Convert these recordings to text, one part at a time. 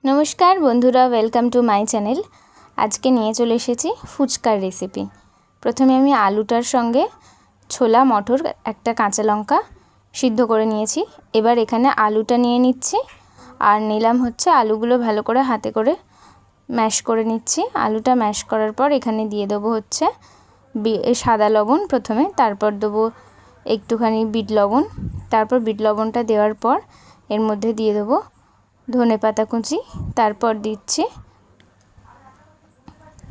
नमस्कार बंधुरा welcome to my channel. आज के निये चले एसेछि फुचकार रेसिपि। प्रथमे आमी आलूटार संगे छोला मटर एक काँचा लंका सिद्ध करे नियेछि। एबार एखाने आलूटा निये निচ্ছি और निलाम होच्छे आलूगुलो भालो करे हाथे करे मैश करे निচ্ছি। आलूटा मैश करार पर एखाने दिये देबो होच्छे सादा लवण प्रथमे, तारपर देबो एकटुखानी बिट लवण, तारपर बिट लवणटा देওয়ার पर एर मধ্যে दिये देबो धने पाता कुचि, तारपर दिচ্ছি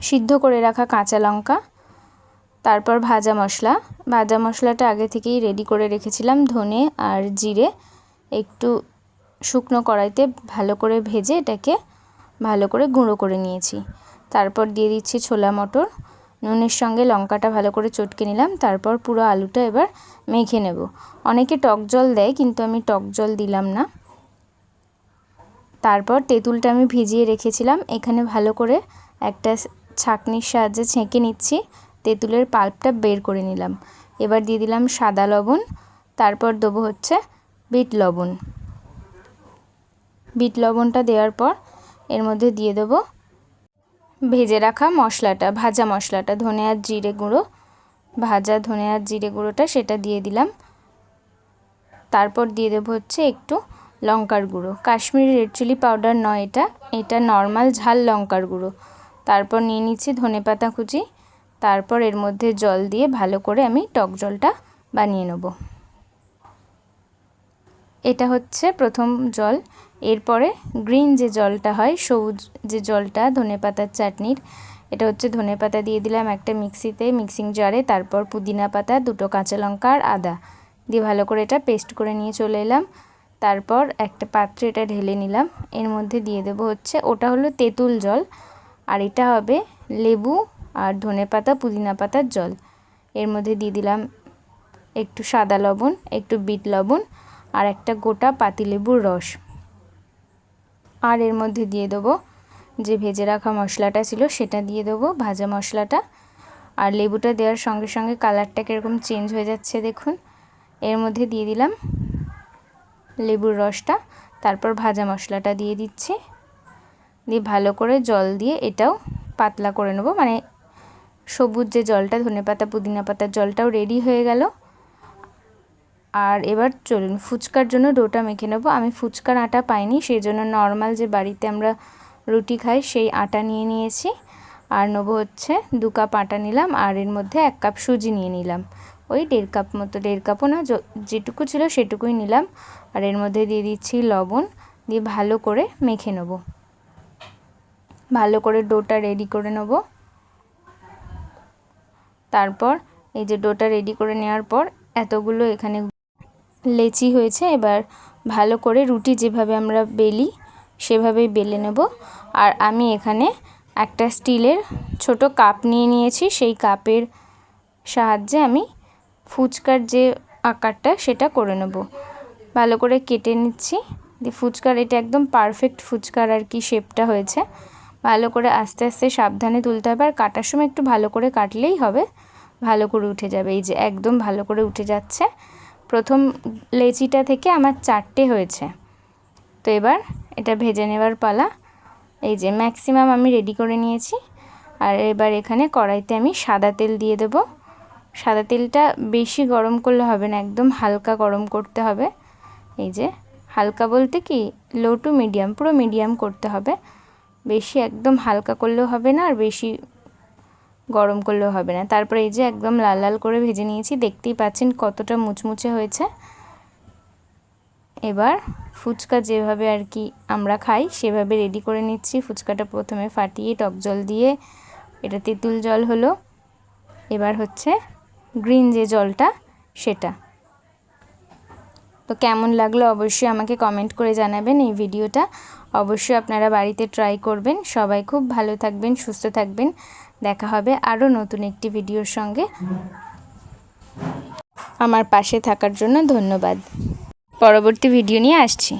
सिद्ध करे राखा काँचा लंका, तारपर भाजा मशलाटा आगे थेकेई रेडी करे रेखेছিলাম। धने और जिरे एकटू शुकनो कड़ाईते भालो करे भेजे एटाके भालो करे गुঁড়ো करे निয়েছি। तारपर दिए दिচ্ছি छोला मटर, नुনের संगे लंकाटा भालो करे चटके निलाम। तारपर पुरो आलूटा एबार मेखे नेब। अनेके टक जल देয় किन्तु आमी टक जल दिलाम ना। तारपर तेঁতুলটা আমি ভিজিয়ে রেখেছিলাম, এখানে ভালো করে একটা ছাঁকনির সাহায্যে ছেঁকে নিচ্ছি। তেঁতুলের পাল্পটা বের করে নিলাম। এবার দিয়ে দিলাম সাদা লবণ, তারপর দেবো হচ্ছে বিট লবণ। বিট লবণটা দেওয়ার পর এর মধ্যে দিয়ে দেবো ভেজে রাখা মশলাটা, ভাজা মশলাটা, ধনে আর জিরে গুঁড়ো, ভাজা ধনে আর জিরে গুঁড়োটা সেটা দিয়ে দিলাম। তারপর দিয়ে দেবো হচ্ছে একটু লঙ্কার গুঁড়ো, কাশ্মীরি রেড চিলি পাউডার নয়, এটা নর্মাল ঝাল লঙ্কার গুঁড়ো। তারপর নিয়ে নিচ্ছি ধনেপাতা কুচি, তারপর এর মধ্যে জল দিয়ে ভালো করে আমি টক জলটা বানিয়ে নেব। এটা হচ্ছে প্রথম জল। এরপরে গ্রিন যে জলটা হয়, সবুজ যে জলটা ধনেপাতার চাটনির, এটা হচ্ছে ধনেপাতা দিয়ে দিলাম একটা মিক্সিতে, মিক্সিং জারে, তারপর পুদিনা পাতা, দুটো কাঁচা লঙ্কা আর আদা দিয়ে ভালো করে এটা পেস্ট করে নিয়ে চলে এলাম। তারপর একটা পাত্রে এটা ঢেলে নিলাম। এর মধ্যে দিয়ে দেবো হচ্ছে, ওটা হলো তেঁতুল জল আর এটা হবে লেবু আর ধনেপাতা পুদিনা পাতার জল। এর মধ্যে দিয়ে দিলাম একটু সাদা লবণ, একটু বিট লবণ আর একটা গোটা পাতিলেবুর রস। আর এর মধ্যে দিয়ে দেবো যে ভেজে রাখা মশলাটা ছিল সেটা দিয়ে দেবো, ভাজা মশলাটা। আর লেবুটা দেওয়ার সঙ্গে সঙ্গে কালারটা কীরকম চেঞ্জ হয়ে যাচ্ছে দেখুন। এর মধ্যে দিয়ে দিলাম লেবুর রসটা, তারপর ভাজা মশলাটা দিয়ে দিচ্ছি, দিয়ে ভালো করে জল দিয়ে এটাও পাতলা করে নেব। মানে সবুজ যে জলটা ধনেপাতা পুদিনা পাতার জলটাও রেডি হয়ে গেল। আর এবার চলুন ফুচকার জন্য ডোটা মেখে নেব। আমি ফুচকার আটা পাইনি, সেই জন্য নর্মাল যে বাড়িতে আমরা রুটি খাই সেই আটা নিয়ে নিয়েছি। আর নেবো হচ্ছে 2 কাপ আটা নিলাম আর এর মধ্যে 1 কাপ সুজি নিয়ে নিলাম। ওই 1.5 কাপ মতো, 1.5 কাপও না, যেটুকু ছিল সেটুকুই নিলাম। আর এর মধ্যে দিয়ে দিচ্ছি লবণ, দিয়ে ভালো করে মেখে নেব। ভালো করে ডোটা রেডি করে নেব। তারপর এই যে ডোটা রেডি করে নেওয়ার পর এতগুলো এখানে লেচি হয়েছে। এবার ভালো করে রুটি যেভাবে আমরা বেলি সেভাবেই বেলে নেব। আর আমি এখানে একটা স্টিলের ছোট কাপ নিয়ে নিয়েছি, সেই কাপের সাহায্যে আমি ফুচকার যে আকারটা সেটা করে নেব। ভালো করে কেটে নিচ্ছি। দিয়ে ফুচকার এটা একদম পারফেক্ট ফুচকার আর কি শেপটা হয়েছে। ভালো করে আস্তে আস্তে সাবধানে তুলতে হবে, আর কাটার সময় একটু ভালো করে কাটলেই হবে, ভালো করে উঠে যাবে। এই যে একদম ভালো করে উঠে যাচ্ছে। প্রথম লেচিটা থেকে আমার 4টে হয়েছে। তো এবার এটা ভেজে নেওয়ার পালা। এই যে ম্যাক্সিমাম আমি রেডি করে নিয়েছি। আর এবার এখানে কড়াইতে আমি সাদা তেল দিয়ে দেব। সাদা তেলটা বেশি গরম করলে হবে না, একদম হালকা গরম করতে হবে। এই যে হালকা বলতে কি লো টু মিডিয়াম, পুরো মিডিয়াম করতে হবে। বেশি একদম হালকা করলেও হবে না আর বেশি গরম করলেও হবে না। তারপরে এই যে একদম লাল লাল করে ভেজে নিয়েছি, দেখতেই পাচ্ছেন কতটা মুচমুচে হয়েছে। এবার ফুচকা যেভাবে আর কি আমরা খাই সেভাবে রেডি করে নিচ্ছি। ফুচকাটা প্রথমে ফাটিয়ে টক জল দিয়ে, এটা তেঁতুল জল হলো। এবার হচ্ছে গ্রিন যে জলটা সেটা। তো কেমন লাগলো অবশ্যই আমাকে কমেন্ট করে জানাবেন। এই ভিডিওটা অবশ্যই আপনারা বাড়িতে ট্রাই করবেন। সবাই খুব ভালো থাকবেন, সুস্থ থাকবেন। দেখা হবে আরও নতুন একটি ভিডিওর সঙ্গে। আমার পাশে থাকার জন্য ধন্যবাদ। পরবর্তী ভিডিও নিয়ে আসছি।